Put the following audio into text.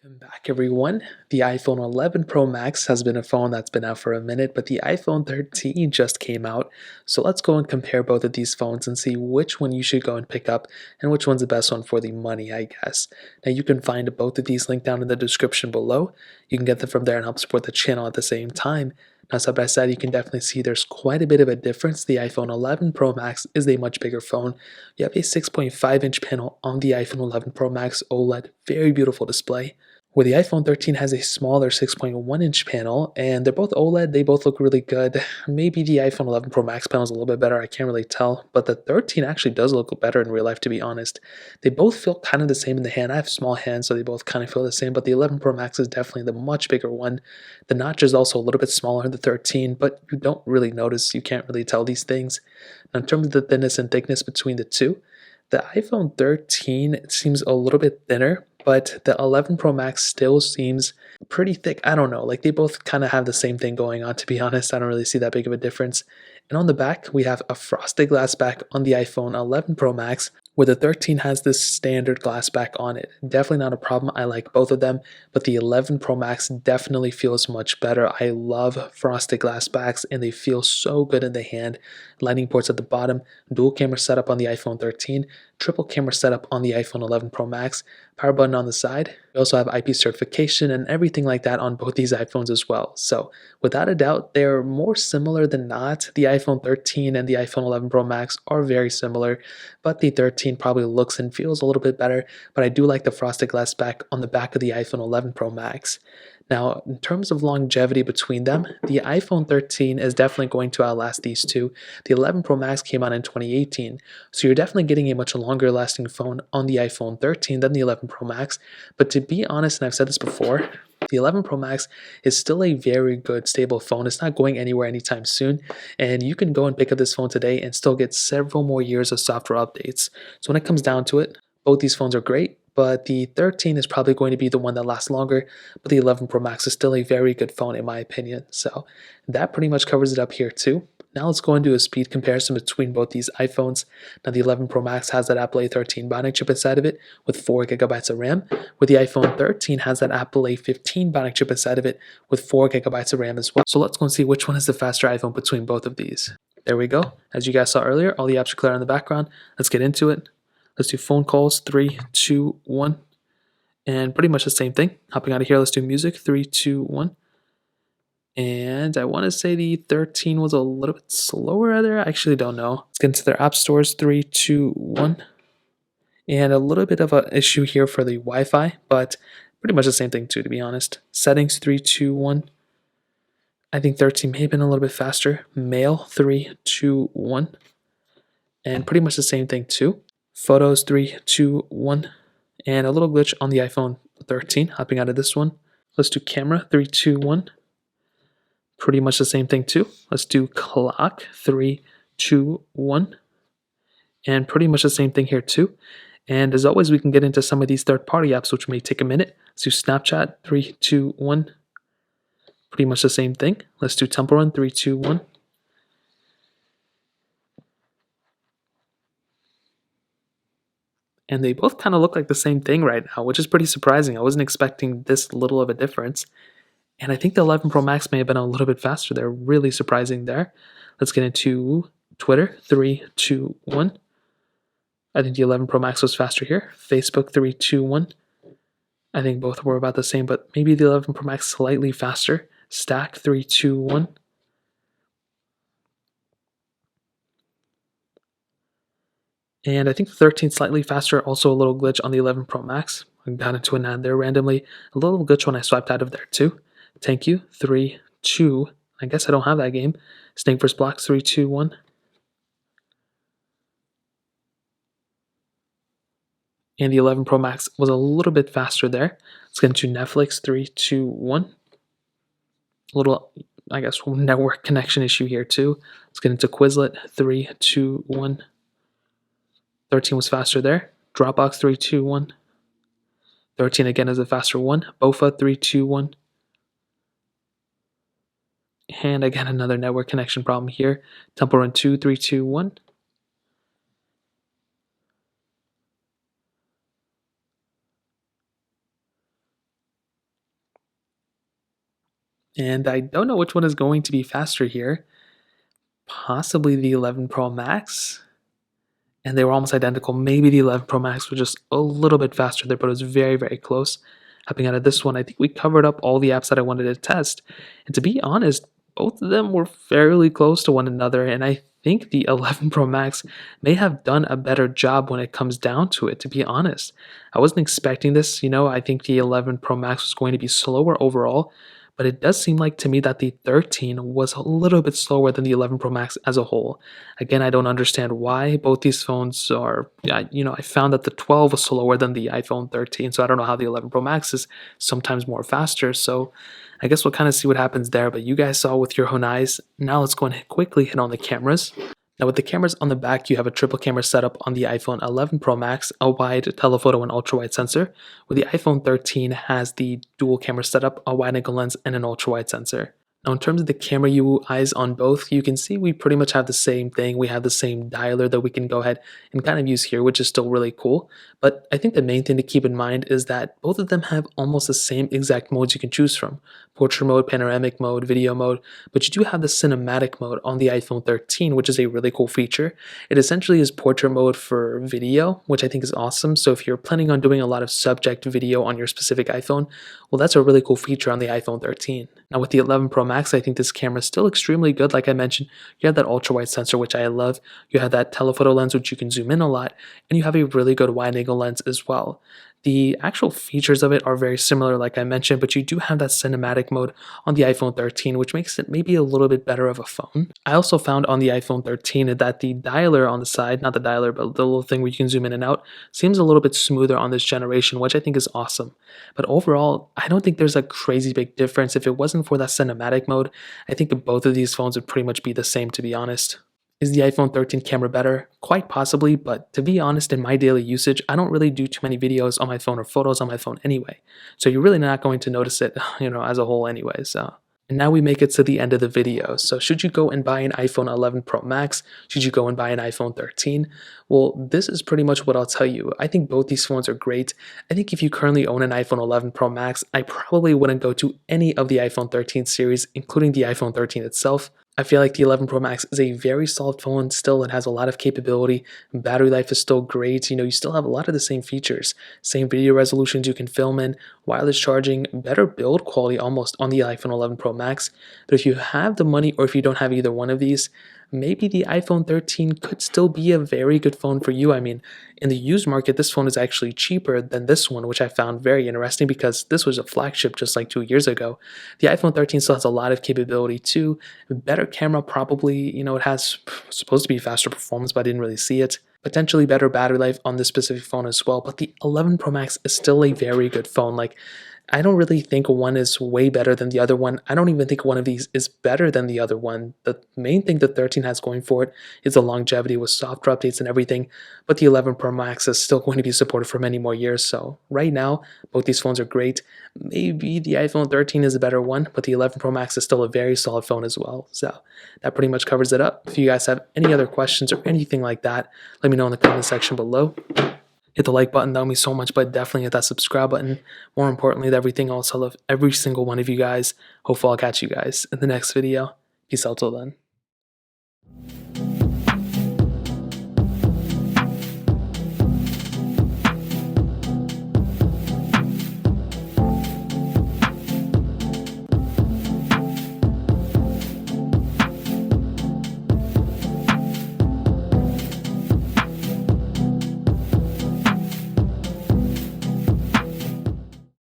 Welcome back, everyone. The iPhone 11 Pro Max has been a phone that's been out for a minute, but the iPhone 13 just came out. So let's go and compare both of these phones and see which one you should go and pick up and which one's the best one for the money, I guess. Now, you can find both of these linked down in the description below. You can get them from there and help support the channel at the same time. Now, side by side, you can definitely see there's quite a bit of a difference. The iPhone 11 Pro Max is a much bigger phone. You have a 6.5-inch panel on the iPhone 11 Pro Max OLED, very beautiful display, where the iPhone 13 has a smaller 6.1-inch panel, and they're both OLED. They both look really good. Maybe the iPhone 11 Pro Max panel is a little bit better. I can't really tell, but the 13 actually does look better in real life, to be honest. They both feel kind of the same in the hand. I have small hands, so they both kind of feel the same, but the 11 Pro Max is definitely the much bigger one. The notch is also a little bit smaller in the 13, but you don't really notice. You can't really tell these things. Now, in terms of the thinness and thickness between the two, the iPhone 13 seems a little bit thinner, but the 11 Pro Max still seems pretty thick. I don't know, like they both kind of have the same thing going on, to be honest. I don't really see that big of a difference. And on the back, we have a frosted glass back on the iPhone 11 Pro Max, where the 13 has this standard glass back on it. Definitely not a problem. I like both of them, but the 11 Pro Max definitely feels much better. I love frosted glass backs, and they feel so good in the hand. Lightning ports at the bottom, dual camera setup on the iPhone 13, triple camera setup on the iPhone 11 Pro Max, power button on the side. We also have IP certification and everything like that on both these iPhones as well. So without a doubt, they're more similar than not. The iPhone 13 and the iPhone 11 Pro Max are very similar, but the 13 probably looks and feels a little bit better. But I do like the frosted glass back on the back of the iPhone 11 Pro Max. Now, in terms of longevity between them, the iPhone 13 is definitely going to outlast these two. The 11 Pro Max came out in 2018, so you're definitely getting a much longer lasting phone on the iPhone 13 than the 11 Pro Max. But to be honest, and I've said this before, the 11 Pro Max is still a very good, stable phone. It's not going anywhere anytime soon, and you can go and pick up this phone today and still get several more years of software updates. So when it comes down to it, both these phones are great, but the 13 is probably going to be the one that lasts longer, but the 11 Pro Max is still a very good phone in my opinion. So that pretty much covers it up here too. Now let's go and do a speed comparison between both these iPhones. Now the 11 Pro Max has that Apple A13 Bionic chip inside of it with 4 gigabytes of RAM, where the iPhone 13 has that Apple A15 Bionic chip inside of it with 4 gigabytes of RAM as well. So let's go and see which one is the faster iPhone between both of these. There we go. As you guys saw earlier, all the apps are clear in the background. Let's get into it. Let's do phone calls, 3, 2, 1. And pretty much the same thing. Hopping out of here, let's do music, 3, 2, 1. And I want to say the 13 was a little bit slower there. I actually don't know. Let's get into their app stores, 3, 2, 1. And a little bit of an issue here for the Wi-Fi, but pretty much the same thing too, to be honest. Settings, 3, 2, 1. I think 13 may have been a little bit faster. Mail, 3, 2, 1. And pretty much the same thing too. Photos, 3, 2, 1. And a little glitch on the iPhone 13, hopping out of this one. Let's do camera, 3, 2, 1. Pretty much the same thing too. Let's do clock, 3, 2, 1. And pretty much the same thing here too. And as always, we can get into some of these third-party apps, which may take a minute. Let's do Snapchat, 3, 2, 1. Pretty much the same thing. Let's do Temple Run, 3, 2, 1. And they both kind of look like the same thing right now, which is pretty surprising. I wasn't expecting this little of a difference. And I think the 11 Pro Max may have been a little bit faster. They're really surprising there. Let's get into Twitter, 3, 2, 1. I think the 11 Pro Max was faster here. Facebook, 3, 2, 1. I think both were about the same, but maybe the 11 Pro Max slightly faster. Stack, 3, 2, 1. And I think the 13 slightly faster, also a little glitch on the 11 Pro Max. I got into an ad there randomly. A little glitch when I swiped out of there too. Thank you, 3, 2. I guess I don't have that game. Snake vs. Blocks, 3, 2, 1. And the 11 Pro Max was a little bit faster there. Let's get into Netflix, 3, 2, 1. A little, I guess, network connection issue here too. Let's get into Quizlet, 3, 2, 1. 13 was faster there. Dropbox, 3, 2, 1. 13 again is a faster one. Bofa, 3, 2, 1. And again, another network connection problem here. Temple Run 2, 3, 2, 1. And I don't know which one is going to be faster here. Possibly the 11 Pro Max. And they were almost identical. Maybe the 11 Pro Max was just a little bit faster there, but it was very, very close. Hopping out of this one, I think we covered up all the apps that I wanted to test. And to be honest, both of them were fairly close to one another. And I think the 11 Pro Max may have done a better job when it comes down to it, to be honest. I wasn't expecting this. I think the 11 Pro Max was going to be slower overall. But it does seem like to me that the 13 was a little bit slower than the 11 Pro Max as a whole. Again, I don't understand why both these phones are, I found that the 12 was slower than the iPhone 13, so I don't know how the 11 Pro Max is sometimes more faster. So I guess we'll kind of see what happens there, but you guys saw with your own eyes. Now let's go and quickly hit on the cameras. Now with the cameras on the back, you have a triple camera setup on the iPhone 11 Pro Max, a wide telephoto and ultra-wide sensor, where the iPhone 13 has the dual camera setup, a wide-angle lens, and an ultra-wide sensor. Now in terms of the camera UIs on both, you can see we pretty much have the same thing. We have the same dialer that we can go ahead and kind of use here, which is still really cool. But I think the main thing to keep in mind is that both of them have almost the same exact modes you can choose from. Portrait mode, panoramic mode, video mode, but you do have the cinematic mode on the iPhone 13, which is a really cool feature. It essentially is portrait mode for video, which I think is awesome. So if you're planning on doing a lot of subject video on your specific iPhone, well, that's a really cool feature on the iPhone 13. Now with the 11 Pro Max, I think this camera is still extremely good. Like I mentioned, you have that ultra-wide sensor, which I love. You have that telephoto lens, which you can zoom in a lot, and you have a really good wide-angle lens as well. The actual features of it are very similar, like I mentioned, but you do have that cinematic mode on the iPhone 13, which makes it maybe a little bit better of a phone. I also found on the iPhone 13 that the dialer on the side, not the dialer, but the little thing where you can zoom in and out, seems a little bit smoother on this generation, which I think is awesome. But overall, I don't think there's a crazy big difference. If it wasn't for that cinematic mode, I think both of these phones would pretty much be the same, to be honest. Is the iPhone 13 camera better? Quite possibly, but to be honest, in my daily usage, I don't really do too many videos on my phone or photos on my phone anyway. So you're really not going to notice it, as a whole anyway. And now we make it to the end of the video. So should you go and buy an iPhone 11 Pro Max? Should you go and buy an iPhone 13? Well, this is pretty much what I'll tell you. I think both these phones are great. I think if you currently own an iPhone 11 Pro Max, I probably wouldn't go to any of the iPhone 13 series, including the iPhone 13 itself. I feel like the 11 Pro Max is a very solid phone still. It has a lot of capability. Battery life is still great. You still have a lot of the same features. Same video resolutions you can film in, wireless charging, better build quality almost on the iPhone 11 Pro Max. But if you have the money or if you don't have either one of these, maybe the iPhone 13 could still be a very good phone for you. I mean, in the used market, this phone is actually cheaper than this one, which I found very interesting because this was a flagship just like 2 years ago. The iPhone 13 still has a lot of capability too. Better camera probably, it has supposed to be faster performance, but I didn't really see it. Potentially better battery life on this specific phone as well, but the 11 Pro Max is still a very good phone. Like, I don't really think one is way better than the other one. I don't even think one of these is better than the other one. The main thing the 13 has going for it is the longevity with software updates and everything, but the 11 Pro Max is still going to be supported for many more years. So right now, both these phones are great. Maybe the iPhone 13 is a better one, but the 11 Pro Max is still a very solid phone as well. So that pretty much covers it up. If you guys have any other questions or anything like that, let me know in the comment section below. Hit the like button, that would mean so much, but definitely hit that subscribe button. More importantly, everything else, I love every single one of you guys. Hopefully I'll catch you guys in the next video. Peace out till then.